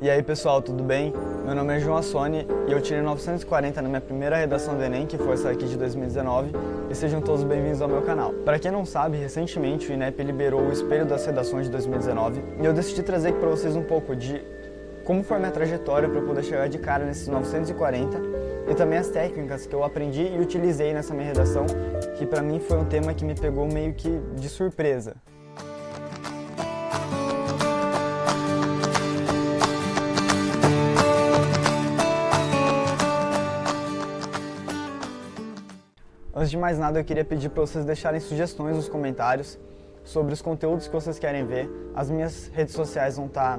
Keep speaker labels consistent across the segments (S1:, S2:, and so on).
S1: E aí pessoal, tudo bem? Meu nome é João Assoni e eu tirei 940 na minha primeira redação do Enem, que foi essa aqui de 2019, e sejam todos bem-vindos ao meu canal. Para quem não sabe, recentemente o INEP liberou o espelho das redações de 2019 e eu decidi trazer aqui para vocês um pouco de como foi a minha trajetória para eu poder chegar de cara nesses 940 e também as técnicas que eu aprendi e utilizei nessa minha redação, que para mim foi um tema que me pegou meio que de surpresa. Antes de mais nada, eu queria pedir para vocês deixarem sugestões nos comentários sobre os conteúdos que vocês querem ver. As minhas redes sociais vão estar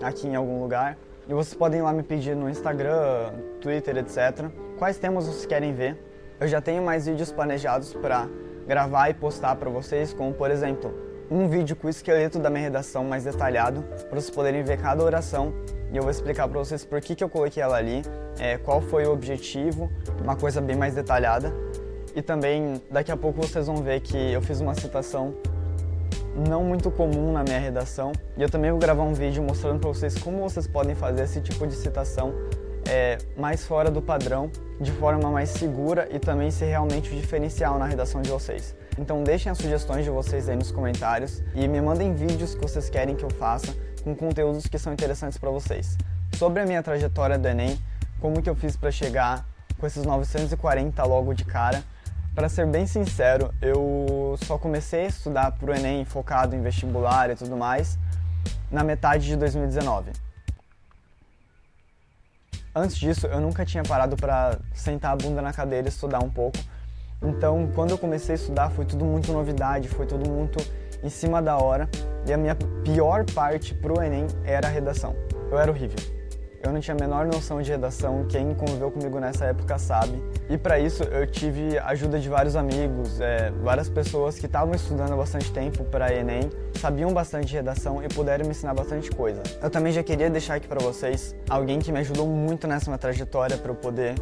S1: aqui em algum lugar e vocês podem ir lá me pedir no Instagram, Twitter, etc. Quais temas vocês querem ver. Eu já tenho mais vídeos planejados para gravar e postar para vocês, como por exemplo, um vídeo com o esqueleto da minha redação mais detalhado, para vocês poderem ver cada oração e eu vou explicar para vocês por que eu coloquei ela ali, qual foi o objetivo, uma coisa bem mais detalhada. E também, daqui a pouco vocês vão ver que eu fiz uma citação não muito comum na minha redação. E eu também vou gravar um vídeo mostrando para vocês como vocês podem fazer esse tipo de citação mais fora do padrão, de forma mais segura e também ser realmente o diferencial na redação de vocês. Então deixem as sugestões de vocês aí nos comentários e me mandem vídeos que vocês querem que eu faça com conteúdos que são interessantes para vocês. Sobre a minha trajetória do Enem, como que eu fiz para chegar com esses 940 logo de cara. Para ser bem sincero, eu só comecei a estudar para o Enem focado em vestibular e tudo mais na metade de 2019. Antes disso, eu nunca tinha parado para sentar a bunda na cadeira e estudar um pouco. Então, quando eu comecei a estudar, foi tudo muito novidade, foi tudo muito em cima da hora. E a minha pior parte para o Enem era a redação. Eu era horrível. Eu não tinha a menor noção de redação, quem conviveu comigo nessa época sabe. E para isso eu tive a ajuda de vários amigos, várias pessoas que estavam estudando há bastante tempo para Enem, sabiam bastante de redação e puderam me ensinar bastante coisa. Eu também já queria deixar aqui para vocês alguém que me ajudou muito nessa minha trajetória para eu poder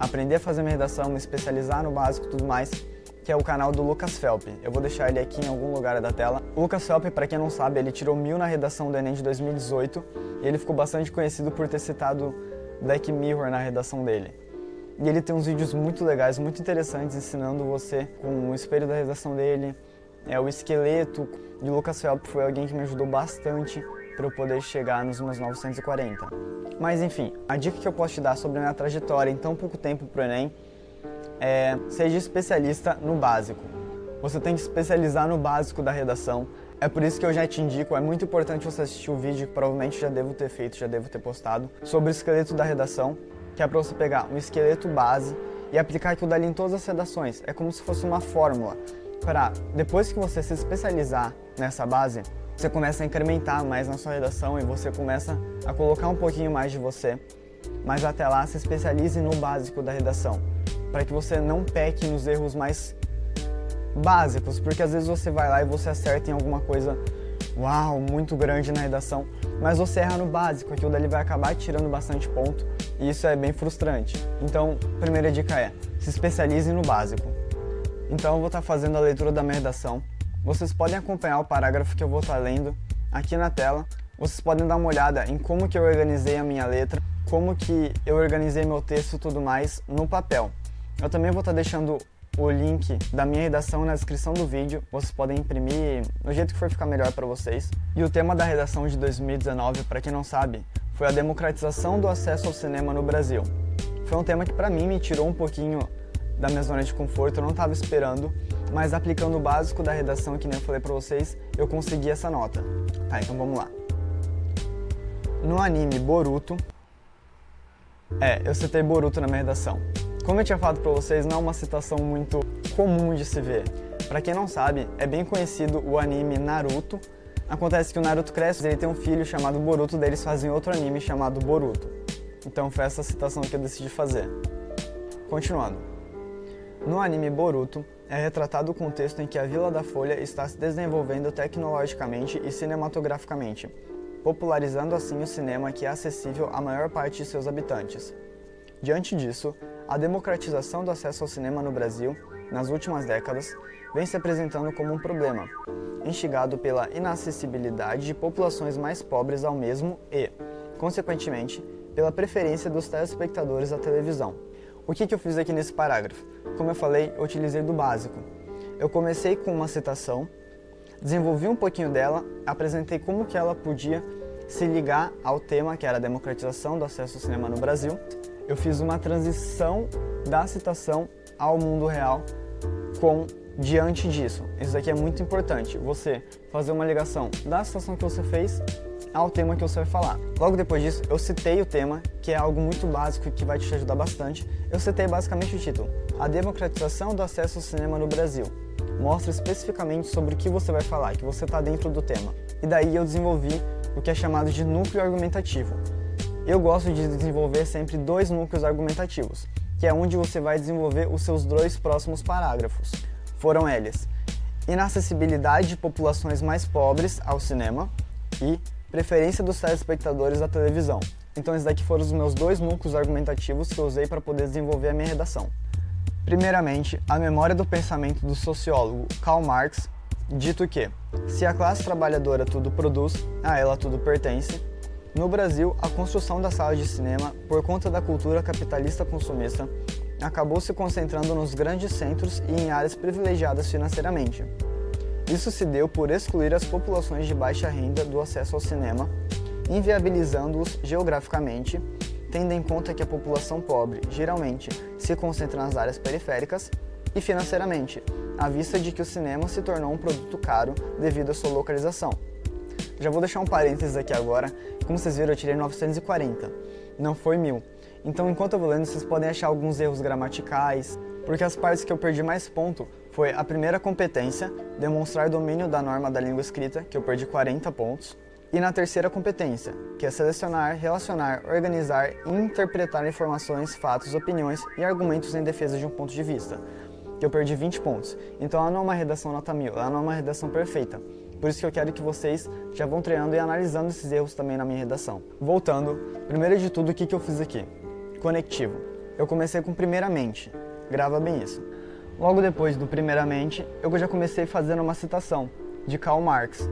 S1: aprender a fazer minha redação, me especializar no básico e tudo mais, que é o canal do Lucas Felp. Eu vou deixar ele aqui em algum lugar da tela. O Lucas Felp, para quem não sabe, ele tirou 1000 na redação do Enem de 2018 e ele ficou bastante conhecido por ter citado Black Mirror na redação dele. E ele tem uns vídeos muito legais, muito interessantes, ensinando você com o espelho da redação dele, o esqueleto. E o Lucas Felp foi alguém que me ajudou bastante para eu poder chegar nos meus 940. Mas enfim, a dica que eu posso te dar sobre a minha trajetória em tão pouco tempo para o Enem seja especialista no básico. Você tem que especializar no básico da redação. É por isso que eu já te indico, é muito importante você assistir o vídeo que provavelmente já devo ter feito, já devo ter postado, sobre o esqueleto da redação, que é para você pegar um esqueleto base e aplicar aquilo dali em todas as redações. É como se fosse uma fórmula para, depois que você se especializar nessa base, você começa a incrementar mais na sua redação e você começa a colocar um pouquinho mais de você, mas até lá se especialize no básico da redação, para que você não peque nos erros mais básicos, porque às vezes você vai lá e você acerta em alguma coisa, uau, muito grande na redação, mas você erra no básico, aquilo dali vai acabar tirando bastante ponto e isso é bem frustrante. Então, a primeira dica é, se especialize no básico. Então eu vou estar fazendo a leitura da minha redação, vocês podem acompanhar o parágrafo que eu vou estar lendo aqui na tela, vocês podem dar uma olhada em como que eu organizei a minha letra, como que eu organizei meu texto e tudo mais no papel. Eu também vou estar deixando o link da minha redação na descrição do vídeo, vocês podem imprimir do jeito que for ficar melhor para vocês. E o tema da redação de 2019, para quem não sabe, foi a democratização do acesso ao cinema no Brasil. Foi um tema que para mim me tirou um pouquinho da minha zona de conforto, eu não estava esperando, mas aplicando o básico da redação, que nem eu falei para vocês, eu consegui essa nota. Tá, então vamos lá. No anime Boruto, eu citei Boruto na minha redação. Como eu tinha falado pra vocês, não é uma citação muito comum de se ver. Pra quem não sabe, é bem conhecido o anime Naruto. Acontece que o Naruto cresce, ele tem um filho chamado Boruto, daí eles fazem outro anime chamado Boruto. Então foi essa citação que eu decidi fazer. Continuando. No anime Boruto, é retratado o contexto em que a Vila da Folha está se desenvolvendo tecnologicamente e cinematograficamente, popularizando assim o cinema que é acessível à maior parte de seus habitantes. Diante disso, a democratização do acesso ao cinema no Brasil, nas últimas décadas, vem se apresentando como um problema, instigado pela inacessibilidade de populações mais pobres ao mesmo e, consequentemente, pela preferência dos telespectadores da televisão. O que eu fiz aqui nesse parágrafo? Como eu falei, eu utilizei do básico. Eu comecei com uma citação, desenvolvi um pouquinho dela, apresentei como que ela podia se ligar ao tema que era a democratização do acesso ao cinema no Brasil. Eu fiz uma transição da citação ao mundo real diante disso. Isso daqui é muito importante, você fazer uma ligação da citação que você fez ao tema que você vai falar. Logo depois disso, eu citei o tema, que é algo muito básico e que vai te ajudar bastante. Eu citei basicamente o título: A democratização do acesso ao cinema no Brasil. Mostra especificamente sobre o que você vai falar, que você está dentro do tema. E daí eu desenvolvi o que é chamado de núcleo argumentativo. Eu gosto de desenvolver sempre 2 núcleos argumentativos, que é onde você vai desenvolver os seus 2 próximos parágrafos. Foram eles: inacessibilidade de populações mais pobres ao cinema e preferência dos telespectadores à televisão. Então esses daqui foram os meus 2 núcleos argumentativos que eu usei para poder desenvolver a minha redação. Primeiramente, a memória do pensamento do sociólogo Karl Marx, dito que, se a classe trabalhadora tudo produz, a ela tudo pertence. No Brasil, a construção da sala de cinema, por conta da cultura capitalista consumista, acabou se concentrando nos grandes centros e em áreas privilegiadas financeiramente. Isso se deu por excluir as populações de baixa renda do acesso ao cinema, inviabilizando-os geograficamente, tendo em conta que a população pobre, geralmente, se concentra nas áreas periféricas, e financeiramente, à vista de que o cinema se tornou um produto caro devido à sua localização. Já vou deixar um parênteses aqui agora. Como vocês viram, eu tirei 940, não foi 1000. Então, enquanto eu vou lendo, vocês podem achar alguns erros gramaticais, porque as partes que eu perdi mais ponto foi a primeira competência, demonstrar domínio da norma da língua escrita, que eu perdi 40 pontos, e na terceira competência, que é selecionar, relacionar, organizar e interpretar informações, fatos, opiniões e argumentos em defesa de um ponto de vista, que eu perdi 20 pontos. Então ela não é uma redação nota 1000, ela não é uma redação perfeita. Por isso que eu quero que vocês já vão treinando e analisando esses erros também na minha redação. Voltando, primeiro de tudo, o que eu fiz aqui? Conectivo. Eu comecei com primeiramente, grava bem isso. Logo depois do primeiramente, eu já comecei fazendo uma citação de Karl Marx.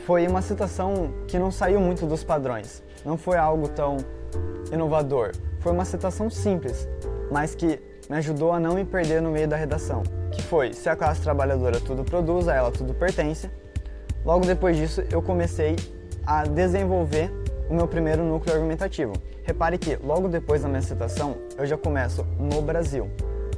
S1: Foi uma citação que não saiu muito dos padrões, não foi algo tão inovador. Foi uma citação simples, mas que me ajudou a não me perder no meio da redação. Que foi, se a classe trabalhadora tudo produz, a ela tudo pertence. Logo depois disso, eu comecei a desenvolver o meu primeiro núcleo argumentativo. Repare que, logo depois da minha citação, eu já começo no Brasil.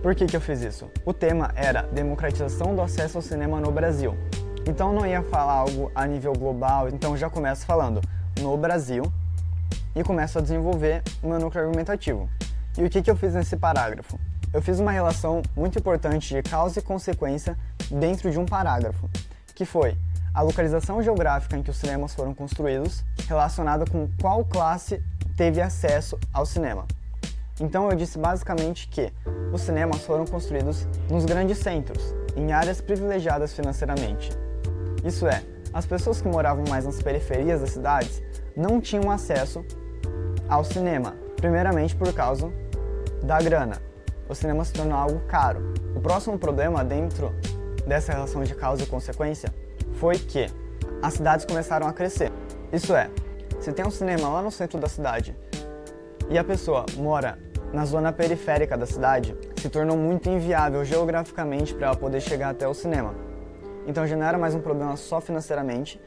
S1: Por que eu fiz isso? O tema era democratização do acesso ao cinema no Brasil. Então eu não ia falar algo a nível global, então já começo falando no Brasil e começo a desenvolver o meu núcleo argumentativo. E o que eu fiz nesse parágrafo? Eu fiz uma relação muito importante de causa e consequência dentro de um parágrafo, que foi a localização geográfica em que os cinemas foram construídos, relacionada com qual classe teve acesso ao cinema. Então eu disse basicamente que os cinemas foram construídos nos grandes centros, em áreas privilegiadas financeiramente. Isso é, as pessoas que moravam mais nas periferias das cidades não tinham acesso ao cinema, primeiramente por causa da grana. O cinema se tornou algo caro. O próximo problema dentro dessa relação de causa e consequência foi que as cidades começaram a crescer. Isso é, se tem um cinema lá no centro da cidade e a pessoa mora na zona periférica da cidade, se tornou muito inviável geograficamente para ela poder chegar até o cinema. Então já não era mais um problema só financeiramente,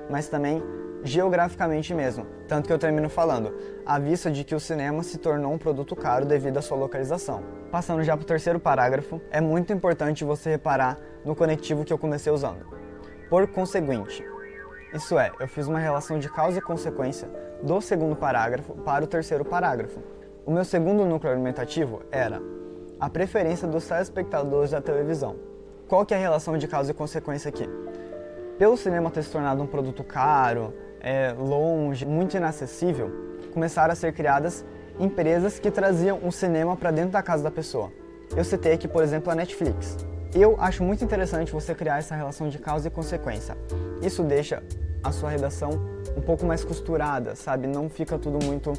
S1: mas também geograficamente mesmo. Tanto que eu termino falando, à vista de que o cinema se tornou um produto caro devido à sua localização. Passando já para o terceiro parágrafo, é muito importante você reparar no conectivo que eu comecei usando. Por conseguinte. Isso é, eu fiz uma relação de causa e consequência do segundo parágrafo para o terceiro parágrafo. O meu segundo núcleo argumentativo era a preferência dos telespectadores da televisão. Qual que é a relação de causa e consequência aqui? Pelo cinema ter se tornado um produto caro, longe, muito inacessível, começaram a ser criadas empresas que traziam o cinema para dentro da casa da pessoa. Eu citei aqui, por exemplo, a Netflix. Eu acho muito interessante você criar essa relação de causa e consequência. Isso deixa a sua redação um pouco mais costurada, sabe? Não fica tudo muito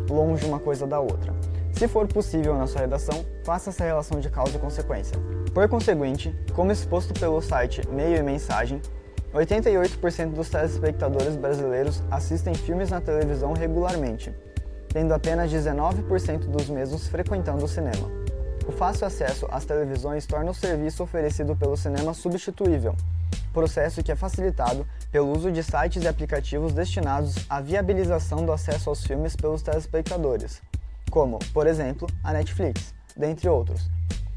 S1: longe uma coisa da outra. Se for possível na sua redação, faça essa relação de causa e consequência. Por conseguinte, como exposto pelo site Meio e Mensagem, 88% dos telespectadores brasileiros assistem filmes na televisão regularmente, tendo apenas 19% dos mesmos frequentando o cinema. O fácil acesso às televisões torna o serviço oferecido pelo cinema substituível, processo que é facilitado pelo uso de sites e aplicativos destinados à viabilização do acesso aos filmes pelos telespectadores, como, por exemplo, a Netflix, dentre outros.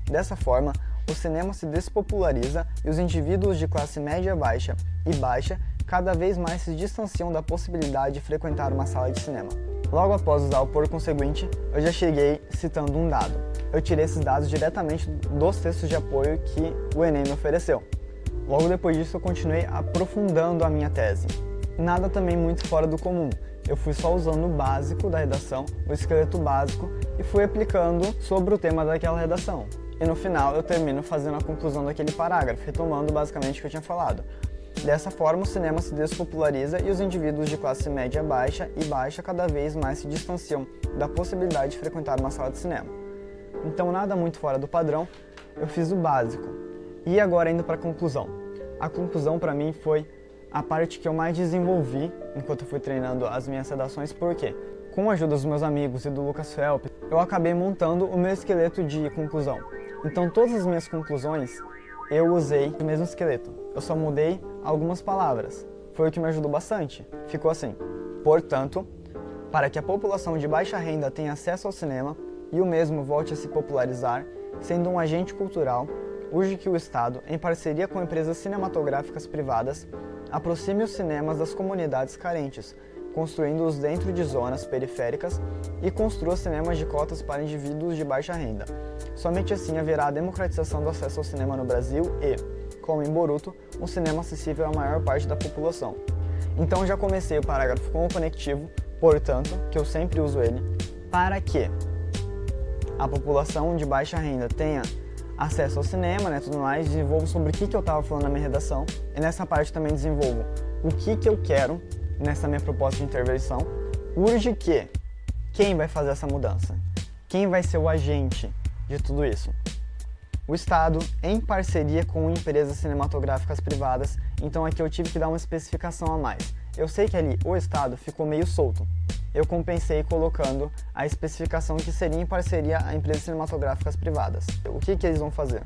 S1: Dessa forma, o cinema se despopulariza e os indivíduos de classe média baixa e baixa cada vez mais se distanciam da possibilidade de frequentar uma sala de cinema. Logo após usar o por conseguinte, eu já cheguei citando um dado. Eu tirei esses dados diretamente dos textos de apoio que o Enem me ofereceu. Logo depois disso, eu continuei aprofundando a minha tese. Nada também muito fora do comum. Eu fui só usando o básico da redação, o esqueleto básico, e fui aplicando sobre o tema daquela redação. E no final, eu termino fazendo a conclusão daquele parágrafo, retomando basicamente o que eu tinha falado. Dessa forma, o cinema se despopulariza e os indivíduos de classe média baixa e baixa cada vez mais se distanciam da possibilidade de frequentar uma sala de cinema. Então, nada muito fora do padrão, eu fiz o básico. E agora indo para a conclusão. A conclusão para mim foi a parte que eu mais desenvolvi enquanto eu fui treinando as minhas redações, porque com a ajuda dos meus amigos e do Lucas Felps, eu acabei montando o meu esqueleto de conclusão. Então, todas as minhas conclusões eu usei o mesmo esqueleto. Eu só mudei algumas palavras. Foi o que me ajudou bastante. Ficou assim: portanto, para que a população de baixa renda tenha acesso ao cinema e o mesmo volte a se popularizar, sendo um agente cultural, urge que o Estado, em parceria com empresas cinematográficas privadas, aproxime os cinemas das comunidades carentes, construindo-os dentro de zonas periféricas e construa cinemas de cotas para indivíduos de baixa renda. Somente assim haverá a democratização do acesso ao cinema no Brasil e, como em Boruto, um cinema acessível à maior parte da população. Então já comecei o parágrafo com o conectivo, portanto, que eu sempre uso ele, para que a população de baixa renda tenha acesso ao cinema, tudo mais, desenvolvo sobre o que eu estava falando na minha redação, e nessa parte também desenvolvo o que eu quero nessa minha proposta de intervenção. Urge que quem vai fazer essa mudança? Quem vai ser o agente de tudo isso? O Estado, em parceria com empresas cinematográficas privadas. Então aqui eu tive que dar uma especificação a mais. Eu sei que ali o Estado ficou meio solto. Eu compensei colocando a especificação que seria em parceria a empresas cinematográficas privadas. O que eles vão fazer?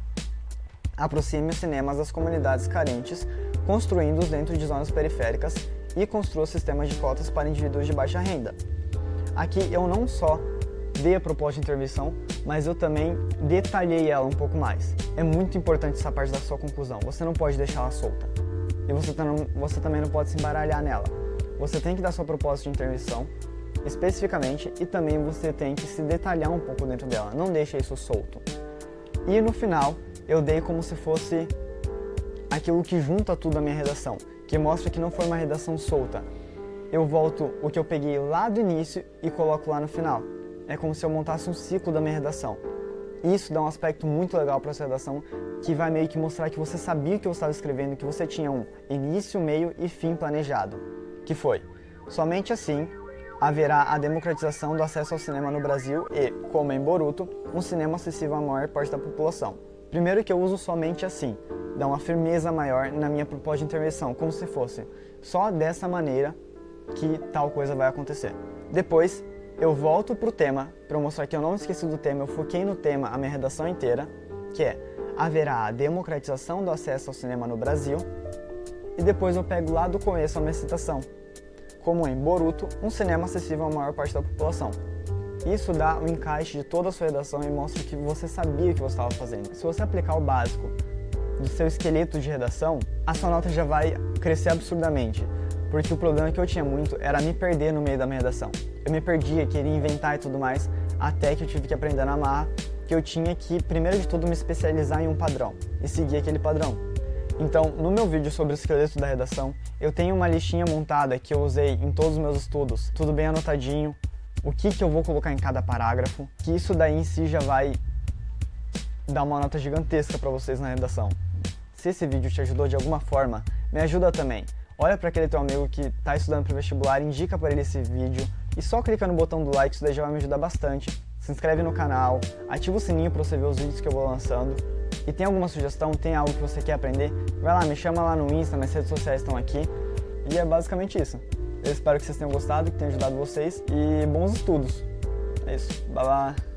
S1: Aproxime os cinemas das comunidades carentes, construindo-os dentro de zonas periféricas e construa sistemas de cotas para indivíduos de baixa renda. Aqui eu não só dei a proposta de intervenção, mas eu também detalhei ela um pouco mais. É muito importante essa parte da sua conclusão, você não pode deixar ela solta. E você também não pode se embaralhar nela. Você tem que dar sua proposta de intervenção especificamente e também você tem que se detalhar um pouco dentro dela, não deixe isso solto. E no final eu dei como se fosse aquilo que junta tudo a minha redação, que mostra que não foi uma redação solta. Eu volto o que eu peguei lá do início e coloco lá no final. É como se eu montasse um ciclo da minha redação. Isso dá um aspecto muito legal para essa redação, que vai meio que mostrar que você sabia o que você estava escrevendo, que você tinha um início, meio e fim planejado. Que foi: somente assim haverá a democratização do acesso ao cinema no Brasil e, como em Boruto, um cinema acessível à maior parte da população. Primeiro que eu uso somente assim, dá uma firmeza maior na minha proposta de intervenção, como se fosse só dessa maneira que tal coisa vai acontecer. Depois, eu volto pro tema, para mostrar que eu não esqueci do tema, eu foquei no tema a minha redação inteira, que é: haverá a democratização do acesso ao cinema no Brasil, e depois eu pego lá do começo a minha citação, como em Boruto, um cinema acessível à maior parte da população. Isso dá o encaixe de toda a sua redação e mostra que você sabia o que você estava fazendo. Se você aplicar o básico do seu esqueleto de redação, a sua nota já vai crescer absurdamente. Porque o problema que eu tinha muito era me perder no meio da minha redação. Eu me perdia, queria inventar e tudo mais, até que eu tive que aprender na marra que eu tinha que, primeiro de tudo, me especializar em um padrão e seguir aquele padrão. Então, no meu vídeo sobre o esqueleto da redação, eu tenho uma listinha montada que eu usei em todos os meus estudos, tudo bem anotadinho, o que eu vou colocar em cada parágrafo, que isso daí em si já vai dar uma nota gigantesca para vocês na redação. Se esse vídeo te ajudou de alguma forma, me ajuda também. Olha para aquele teu amigo que está estudando para o vestibular, indica para ele esse vídeo e só clica no botão do like, isso daí já vai me ajudar bastante. Se inscreve no canal, ativa o sininho para você ver os vídeos que eu vou lançando e tem alguma sugestão, tem algo que você quer aprender, vai lá, me chama lá no Insta, minhas redes sociais estão aqui. E é basicamente isso. Eu espero que vocês tenham gostado, que tenha ajudado vocês e bons estudos. É isso. Bye bye.